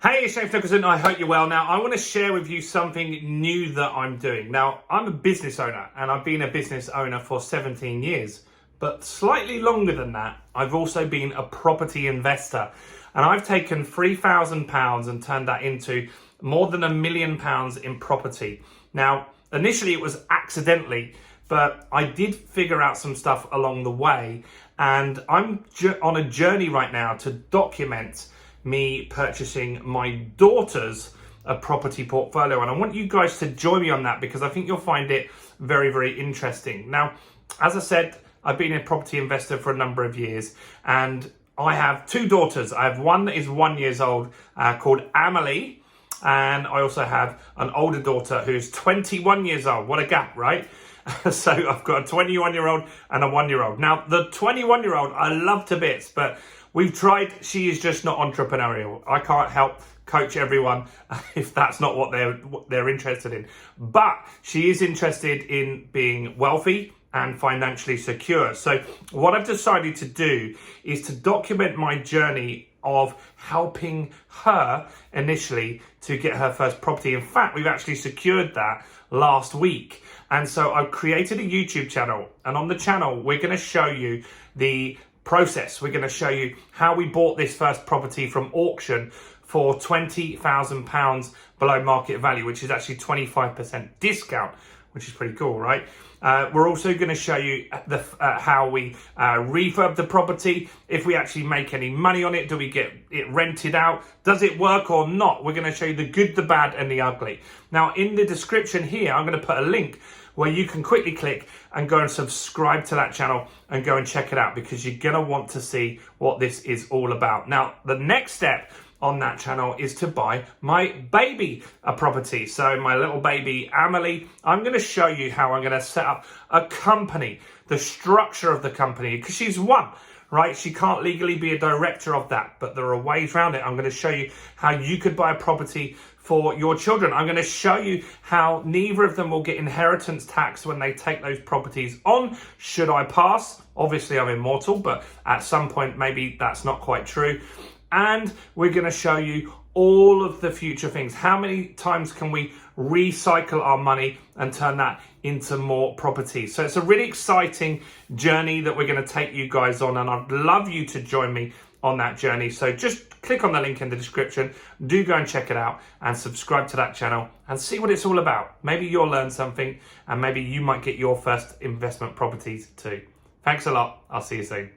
Hey, it's James Nicholson. I hope you're well. Now, I want to share with you something new that I'm doing. Now, I'm a business owner and I've been a business owner for 17 years. But slightly longer than that, I've also been a property investor. And I've taken £3,000 and turned that into more than £1 million in property. Now, initially it was accidentally, but I did figure out some stuff along the way. And I'm on a journey right now to document me purchasing my daughter's property portfolio, and I want you guys to join me on that because I think you'll find it very, very interesting. Now, as I said, I've been a property investor for a number of years, and I have two daughters. I have one that is 1 year old called Amelie, and I also have an older daughter who's 21 years old. What a gap, right? So I've got a 21-year-old and a 1-year-old. Now, the 21-year-old I love to bits, but we've tried. She is just not entrepreneurial. I can't help coach everyone if that's not what they're interested in. But she is interested in being wealthy and financially secure. So what I've decided to do is to document my journey of helping her initially to get her first property. In fact, we've actually secured that last week. And so I've created a YouTube channel, and on the channel, we're going to show you the process. We're going to show you how we bought this first property from auction for £20,000 below market value, which is actually 25% discount, which is pretty cool, right? We're also going to show you how we refurb the property. If we actually make any money on it, do we get it rented out? Does it work or not? We're going to show you the good, the bad, and the ugly. Now, in the description here, I'm going to put a link where you can quickly click and go and subscribe to that channel and go and check it out, because you're going to want to see what this is all about. Now, the next step on that channel is to buy my baby a property. So my little baby Amelie, I'm going to show you how I'm going to set up a company, the structure of the company, because she's one, right? She can't legally be a director of that, but there are ways around it. I'm going to show you how you could buy a property for your children. I'm going to show you how neither of them will get inheritance tax when they take those properties on. Should I pass? Obviously, I'm immortal, but at some point, maybe that's not quite true. And we're going to show you all of the future things. How many times can we recycle our money and turn that into more properties? So it's a really exciting journey that we're going to take you guys on, and I'd love you to join me on that journey. So just click on the link in the description. Do go and check it out and subscribe to that channel and see what it's all about. Maybe you'll learn something, and maybe you might get your first investment properties too. Thanks a lot. I'll see you soon.